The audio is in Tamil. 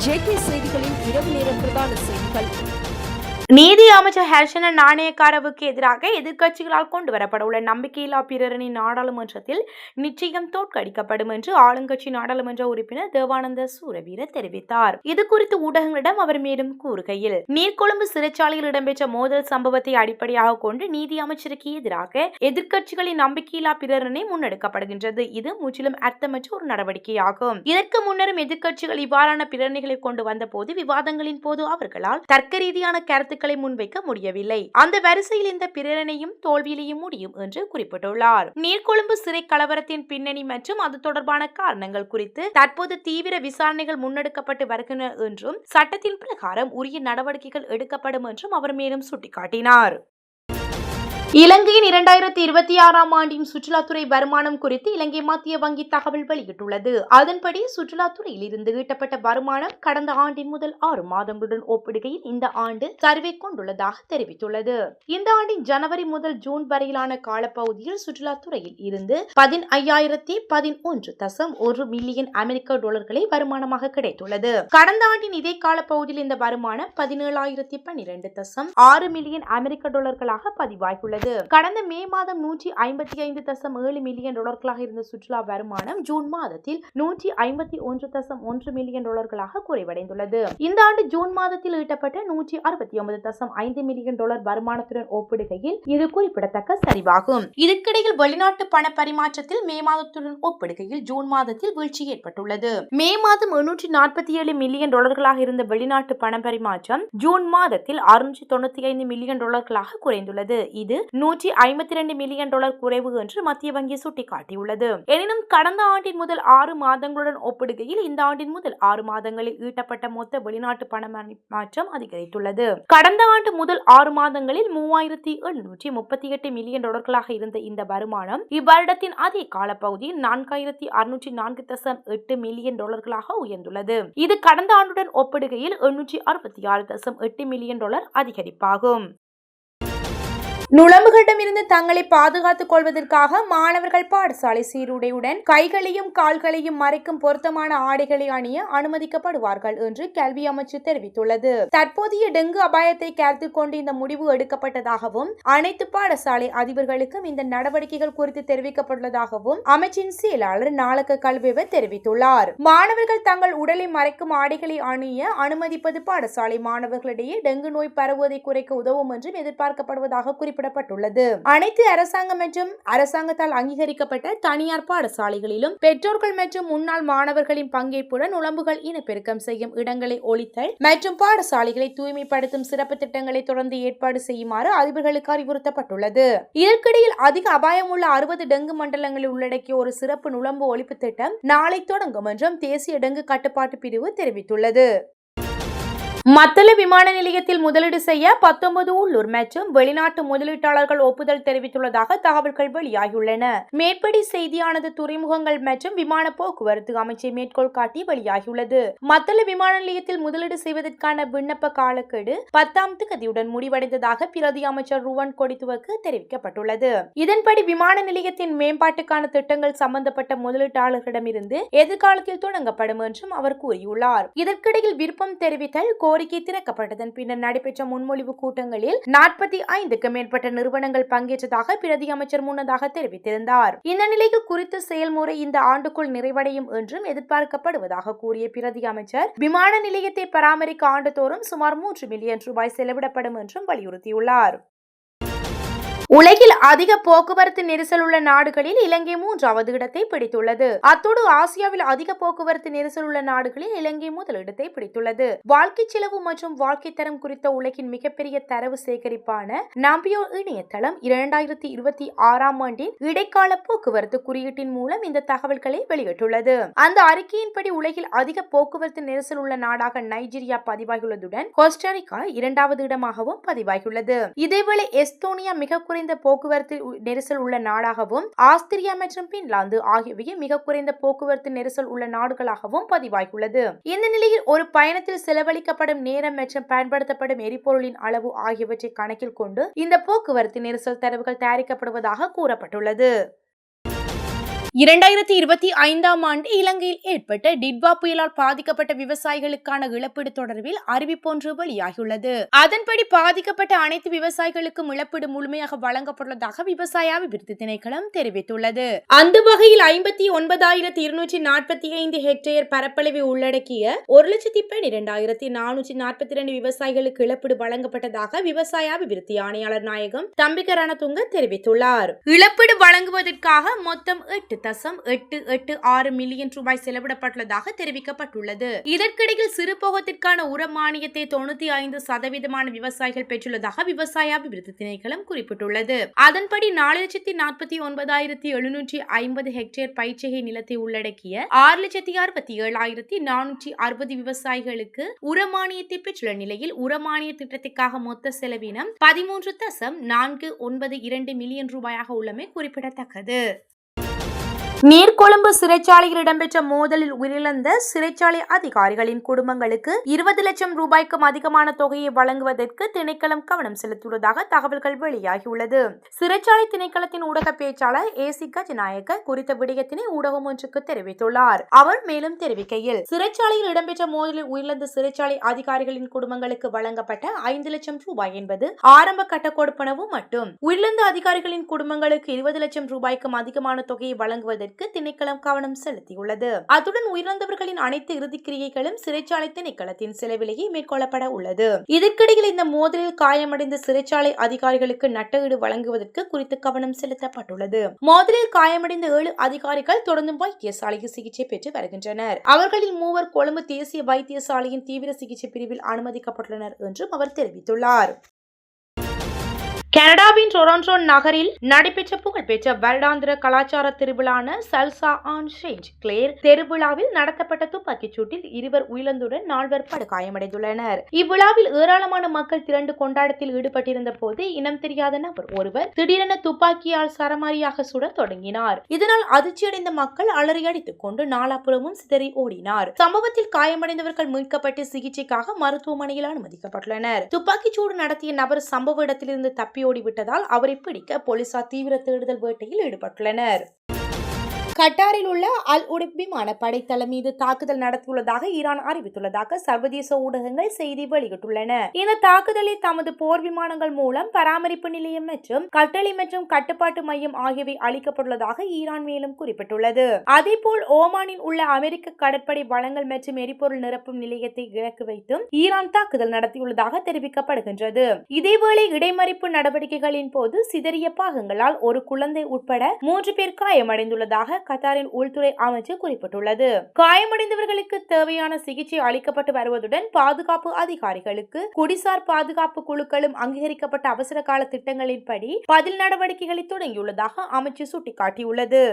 ஜேகே செய்திகளின் இரவு நேர பிரதான செய்திகள். நீதி அமைச்சர் ஹர்ஷன நாணயக்காரவுக்கு எதிராக எதிர்க்கட்சிகளால் கொண்டுவரப்படவுள்ள நம்பிக்கையில்லா பிரேரணை நாடாளுமன்றத்தில் நிச்சயம் தோற்கடிக்கப்படும் என்று ஆளுங்கட்சி நாடாளுமன்ற உறுப்பினர் தேவானந்த சூரவீர தெரிவித்தார். இதுகுறித்து ஊடகங்களிடம் அவர் மேலும் கூறுகையில், நீர்கொழும்பு சிறைச்சாலையில் இடம்பெற்ற மோதல் சம்பவத்தை அடிப்படையாக கொண்டு நீதி அமைச்சருக்கு எதிராக எதிர்க்கட்சிகளின் நம்பிக்கையில்லா பிரேரணை முன்னெடுக்கப்படுகின்றது. இது முற்றிலும் அர்த்தமற்ற ஒரு நடவடிக்கையாகும். இதற்கு முன்னரும் எதிர்க்கட்சிகள் இவ்வாறான பிரேரணைகளை கொண்டு வந்த போது விவாதங்களின் போது அவர்களால் தர்க்க ரீதியான கருத்துக்களை முன்வைக்க முடியவில்லை. அந்த வரிசையில் இந்த பிரேரணையும் தோல்வியிலேயும் முடியும் என்று குறிப்பிட்டுள்ளார். நீர்கொழும்பு சிறை கலவரத்தின் பின்னணி மற்றும் அது தொடர்பான காரணங்கள் குறித்து தற்போது தீவிர விசாரணைகள் முன்னெடுக்கப்பட்டு வருகின்றன என்றும் சட்டத்தின் பிரகாரம் உரிய நடவடிக்கைகள் எடுக்கப்படும் என்றும் அவர் மேலும் சுட்டிக்காட்டினார். இலங்கையின் 2026ஆம் ஆண்டின் சுற்றுலாத்துறை வருமானம் குறித்து இலங்கை மத்திய வங்கி தகவல் வெளியிட்டுள்ளது. அதன்படி சுற்றுலாத்துறையில் இருந்து ஈட்டப்பட்ட வருமானம் கடந்த ஆண்டின் முதல் 6 மாதங்களுடன் ஒப்பிடுகையில் இந்த ஆண்டு சரிவை கொண்டுள்ளதாக தெரிவித்துள்ளது. இந்த ஆண்டின் ஜனவரி முதல் ஜூன் வரையிலான காலப்பகுதியில் சுற்றுலாத்துறையில் இருந்து 15,011.1 மில்லியன் அமெரிக்க டாலர்களை வருமானமாக கிடைத்துள்ளது. கடந்த ஆண்டின் இதே காலப்பகுதியில் இந்த வருமானம் 17,012.6 மில்லியன் அமெரிக்க டாலர்களாக பதிவாகியுள்ளது. கடந்த மே மாதம் 155.7 மில்லியன் டாலர்களாக இருந்த சுற்றுலா வருமானம் ஜூன் மாதத்தில் 151.1 மில்லியன் டாலர்களாக குறைவடைந்துள்ளது. இந்த ஆண்டு ஜூன் மாதத்தில் ஈட்டப்பட்ட 169.5 மில்லியன் டாலர் வருமானத்துடன் ஒப்பிடுகையில் இது குறிப்பிடத்தக்க சரிவாகும். இதற்கிடையில் வெளிநாட்டு பண பரிமாற்றத்தில் மே மாதத்துடன் ஒப்பிடுகையில் ஜூன் மாதத்தில் வீழ்ச்சி ஏற்பட்டுள்ளது. மே மாதம் 847 மில்லியன் டாலர்களாக இருந்த வெளிநாட்டு பண பரிமாற்றம் ஜூன் மாதத்தில் 695 மில்லியன் டாலர்களாக குறைந்துள்ளது. இது 152 மில்லியன் டாலர் குறைவு என்று மத்திய வங்கி சுட்டிக்காட்டியுள்ளது. எனினும் கடந்த ஆண்டின் முதல் 6 மாதங்களுடன் ஒப்பிடுகையில் இந்த ஆண்டின் முதல் 6 மாதங்களில் ஈட்டப்பட்ட மொத்த வெளிநாட்டு பண பரிமாற்றம் அதிகரித்துள்ளது. கடந்த ஆண்டு முதல் 6 மாதங்களில் 3,738 மில்லியன் டாலர்களாக இருந்த இந்த வருமானம் இவ்வருடத்தின் அதே காலப்பகுதியில் 4,604.8 மில்லியன் டாலர்களாக உயர்ந்துள்ளது. இது கடந்த ஆண்டுடன் ஒப்பிடுகையில் 866.8 மில்லியன் டாலர் அதிகரிப்பாகும். நுளம்புகளிடமிருந்து தங்களை பாதுகாத்துக் கொள்வதற்காக மாணவர்கள் பாடசாலை சீருடையுடன் கைகளையும் கால்களையும் மறைக்கும் பொருத்தமான ஆடைகளை அணிய அனுமதிக்கப்படுவார்கள் என்று கல்வி அமைச்சு தெரிவித்துள்ளது. தற்போதைய டெங்கு அபாயத்தை கருத்தில் கொண்டு இந்த முடிவு எடுக்கப்பட்டதாகவும் அனைத்து பாடசாலை அதிபர்களுக்கும் இந்த நடவடிக்கைகள் குறித்து தெரிவிக்கப்பட்டுள்ளதாகவும் அமைச்சின் செயலாளர் நாளக்க கல்விவர் தெரிவித்துள்ளார். மாணவர்கள் தங்கள் உடலை மறைக்கும் ஆடைகளை அணிய அனுமதிப்பது பாடசாலை மாணவர்களிடையே டெங்கு நோய் பரவுவதை குறைக்க உதவும் என்றும் எதிர்பார்க்கப்படுவதாக குறிப்பிட்டார். அனைத்து அரசாங்கம் மற்றும் அரசாங்கத்தால் அங்கீகரிக்கப்பட்ட தனியார் பாடசாலைகளிலும் பெற்றோர்கள் மற்றும் முன்னாள் மாணவர்களின் பங்கேற்புடன் நுளம்புகள் இனப்பெருக்கம் செய்யும் இடங்களை ஒழித்தல் மற்றும் பாடசாலைகளை தூய்மைப்படுத்தும் சிறப்பு திட்டங்களை தொடர்ந்து ஏற்பாடு செய்யுமாறு அதிபர்களுக்கு அறிவுறுத்தப்பட்டுள்ளது. இதற்கிடையில் அதிக அபாயம் உள்ள 60 டெங்கு மண்டலங்களை உள்ளடக்கிய ஒரு சிறப்பு நுளம்பு ஒழிப்பு திட்டம் நாளை தொடங்கும் என்றும் தேசிய டெங்கு கட்டுப்பாட்டு பிரிவு தெரிவித்துள்ளது. மத்தள விமான நிலையத்தில் முதலீடு செய்ய 19 உள்ளூர் மற்றும் வெளிநாட்டு முதலீட்டாளர்கள் ஒப்புதல் தெரிவித்துள்ளதாக தகவல்கள் வெளியாகியுள்ளன. மேற்படி செய்தியானது துறைமுகங்கள் மற்றும் விமான போக்குவரத்து அமைச்சை மேற்கோள் காட்டி வெளியாகியுள்ளது. மத்தள விமான நிலையத்தில் முதலீடு செய்வதற்கான விண்ணப்ப காலக்கெடு 10ஆம் தேதியுடன் முடிவடைந்ததாக பிரதி அமைச்சர் ருவன் கொடித்துவக்கு தெரிவிக்கப்பட்டுள்ளது. இதன்படி விமான நிலையத்தின் மேம்பாட்டுக்கான திட்டங்கள் சம்பந்தப்பட்ட முதலீட்டாளர்களிடமிருந்து எதிர்காலத்தில் தொடங்கப்படும் என்றும் அவர் கூறியுள்ளார். இதற்கிடையில் விருப்பம் தெரிவித்தல் கோரிக்கை திறக்கப்பட்டதன் பின்னர் நடைபெற்ற முன்மொழிவு கூட்டங்களில் 45க்கும் மேற்பட்ட நிறுவனங்கள் பங்கேற்றதாக பிரதி அமைச்சர் முன்னதாக தெரிவித்திருந்தார். இந்த நிலையில் குறித்த செயல்முறை இந்த ஆண்டுக்குள் நிறைவடையும் என்றும் எதிர்பார்க்கப்படுவதாக கூறிய பிரதி அமைச்சர் விமான நிலையத்தை பராமரிக்க ஆண்டுதோறும் சுமார் 3 மில்லியன் ரூபாய் செலவிடப்படும் என்றும் வலியுறுத்தியுள்ளார். உலகில் அதிக போக்குவரத்து நெரிசல் உள்ள நாடுகளில் இலங்கை 3வது இடத்தை பிடித்துள்ளது. அத்தோடு ஆசியாவில் அதிக போக்குவரத்து நெரிசல் உள்ள நாடுகளில் இலங்கை முதலிடத்தை பிடித்துள்ளது. வாழ்க்கை செலவு மற்றும் வாழ்க்கை தரம் குறித்த உலகின் மிகப்பெரிய தரவு சேகரிப்பான நம்பியோ இணையதளம் 2026ஆம் ஆண்டின் இடைக்கால போக்குவரத்து குறியீட்டின் மூலம் இந்த தகவல்களை வெளியிட்டுள்ளது. அந்த அறிக்கையின்படி உலகில் அதிக போக்குவரத்து நெரிசல் உள்ள நாடாக நைஜீரியா பதிவாகியுள்ளதுடன் கோஸ்டாரிக்கா 2வது இடமாகவும் பதிவாகியுள்ளது. இதேவேளை எஸ்தோனியா மிக குறைந்த போக்குவரத்து நெரிசல் உள்ள நாடாகவும் ஆஸ்திரியா மற்றும் பின்லாந்து ஆகியவை மிக குறைந்த போக்குவரத்து நெரிசல் உள்ள நாடுகளாகவும் பதிவாகியுள்ளது. இந்த நிலையில் ஒரு பயணத்தில் செலவழிக்கப்படும் நேரம் மற்றும் பயன்படுத்தப்படும் எரிபொருளின் அளவு ஆகியவற்றை கணக்கில் கொண்டு இந்த போக்குவரத்து நெரிசல் தரவுகள் தயாரிக்கப்படுவதாக கூறப்பட்டுள்ளது. 2025 ஆண்டு இலங்கையில் ஏற்பட்ட டிட்வா புயலால் பாதிக்கப்பட்ட விவசாயிகளுக்கான இழப்பீடு தொடர்பில் அறிவிப்பொன்று வெளியாகியுள்ளது. அதன்படி பாதிக்கப்பட்ட அனைத்து விவசாயிகளுக்கும் இழப்பீடு முழுமையாக வழங்கப்பட்டுள்ளதாக விவசாய அபிவிருத்தி திணைக்களம் தெரிவித்துள்ளது. அந்த வகையில் 59,245 ஹெக்டேர் பரப்பளவை உள்ளடக்கிய 1,12,442 விவசாயிகளுக்கு இழப்பீடு வழங்கப்பட்டதாக விவசாய அபிவிருத்தி ஆணையாளர் நாயகம் தம்பிக்க ரணதுங்க தெரிவித்துள்ளார். இழப்பீடு வழங்குவதற்காக மொத்தம் 8.886 மில்லியன் ரூபாய் செலவிடப்பட்டுள்ளதாக தெரிவிக்கப்பட்டுள்ளது. இதற்கிடையில் சிறு போகத்திற்கான உர மானியத்தை 95% விவசாயிகள் பெற்றுள்ளதாக விவசாய அபிவிருத்தி திணைக்களம் குறிப்பிட்டுள்ளது. அதன்படி 4,49,750 ஹெக்டேர் பயிர்ச்செய்கை நிலத்தை உள்ளடக்கிய 6,67,460 விவசாயிகளுக்கு உரமானியத்தை பெற்றுள்ள நிலையில் உரமானிய திட்டத்திற்காக மொத்த செலவினம் 13.492 மில்லியன் ரூபாயாக உள்ளமை குறிப்பிடத்தக்கது. நீர்கொழும்பு சிறைச்சாலையில் இடம்பெற்ற மோதலில் உயிரிழந்த சிறைச்சாலை அதிகாரிகளின் குடும்பங்களுக்கு 20 லட்சம் ரூபாய்க்கும் அதிகமான தொகையை வழங்குவதற்கு திணைக்களம் கவனம் செலுத்தியுள்ளதாக தகவல்கள் வெளியாகியுள்ளது. சிறைச்சாலை திணைக்களத்தின் ஊடக பேச்சாளர் ஏசி கஜநாயக்க குறித்த விடயத்தினை ஊடகம் ஒன்றுக்கு தெரிவித்துள்ளார். அவர் மேலும் தெரிவிக்கையில், சிறைச்சாலையில் இடம்பெற்ற மோதலில் உயிரிழந்த சிறைச்சாலை அதிகாரிகளின் குடும்பங்களுக்கு வழங்கப்பட்ட 5 லட்சம் ரூபாய் என்பது ஆரம்ப கட்ட கொடுப்பனவு மட்டும். உயிரிழந்த அதிகாரிகளின் குடும்பங்களுக்கு 20 லட்சம் ரூபாய்க்கும் அதிகமான தொகையை வழங்குவதற்கு திணைக்களம் கவனம் செலுத்தியுள்ளது. அத்துடன் உயிரிழந்தவர்களின் அனைத்து இறுதிக்கிரியைகளும் சிறைச்சாலை திணைக்களத்தின் செலவிலேயே மேற்கொள்ளப்பட உள்ளது. இதற்கிடையில் இந்த மோதலில் காயமடைந்த சிறைச்சாலை அதிகாரிகளுக்கு நட்டஈடு வழங்குவதற்கு குறித்து கவனம் செலுத்தப்பட்டுள்ளது. மோதலில் காயமடைந்த 7 அதிகாரிகள் தொடர்ந்து வைத்தியசாலையில் சிகிச்சை பெற்று வருகின்றனர். அவர்களில் 3 கொழும்பு தேசிய வைத்தியசாலையின் தீவிர சிகிச்சை பிரிவில் அனுமதிக்கப்பட்டுள்ளனர் என்றும் அவர் தெரிவித்துள்ளார். கனடாவின் டொரண்டோ நகரில் நடைபெற்ற புகழ்பெற்ற வருடாந்திர கலாச்சார திருவிழான சல்சா ஆன் சேஞ்ச் கிளேர் திருவிழாவில் நடத்தப்பட்ட துப்பாக்கிச் சூட்டில் 2 உயிரிழந்துடன் 4 படுகாயமடைந்துள்ளனர். இவ்விழாவில் ஏராளமான மக்கள் திரண்டு கொண்டாட்டத்தில் ஈடுபட்டிருந்த போது இனம் தெரியாத நபர் ஒருவர் திடீரென துப்பாக்கியால் சரமாரியாக சுட தொடங்கினார். இதனால் அதிர்ச்சியடைந்த மக்கள் அலறி அடித்துக் கொண்டு நாலாபுறமும் சிதறி ஓடினார். சம்பவத்தில் காயமடைந்தவர்கள் மீட்கப்பட்டு சிகிச்சைக்காக மருத்துவமனையில் அனுமதிக்கப்பட்டுள்ளனர். துப்பாக்கிச் சூடு நடத்திய நபர் சம்பவ இடத்திலிருந்து தப்பி ஓடிவிட்டதால் அவரை பிடிக்க போலீசார் தீவிர தேடுதல் வேட்டையில் ஈடுபட்டுள்ளனர். கட்டாரில் உள்ள அல் உடைப் விமானப்படை தளம் மீது தாக்குதல் நடத்தியுள்ளதாக ஈரான் அறிவித்துள்ளதாக சர்வதேச ஊடகங்கள் செய்தி வெளியிட்டுள்ளன. இந்த தாக்குதலில் தமது போர் விமானங்கள் மூலம் பராமரிப்பு நிலையம் மற்றும் கட்டளை மற்றும் கட்டுப்பாட்டு மையம் ஆகியவை அளிக்கப்பட்டுள்ளதாக ஈரான் மேலும் குறிப்பிட்டுள்ளது. அதேபோல் ஓமானில் உள்ள அமெரிக்க கடற்படை வளங்கள் மற்றும் எரிபொருள் நிரப்பும் நிலையத்தை இலக்கு வைத்தும் ஈரான் தாக்குதல் நடத்தியுள்ளதாக தெரிவிக்கப்படுகின்றது. இதேவேளை இடைமறிப்பு நடவடிக்கைகளின் போது சிதறிய பாகங்களால் ஒரு குழந்தை உட்பட 3 பேர் காயமடைந்துள்ளதாக கத்தாரின் உள்துறை அமைச்சு குறிப்பிட்டுள்ளது. காயமடைந்தவர்களுக்கு தேவையான சிகிச்சை அளிக்கப்பட்டு வருவதுடன் பாதுகாப்பு அதிகாரிகளுக்கு குடிசார் பாதுகாப்பு குழுக்களும் அங்கீகரிக்கப்பட்ட அவசர கால திட்டங்களின்படி பதில் நடவடிக்கைகளை தொடங்கியுள்ளதாக அமைச்சு சுட்டிக்காட்டியுள்ளது.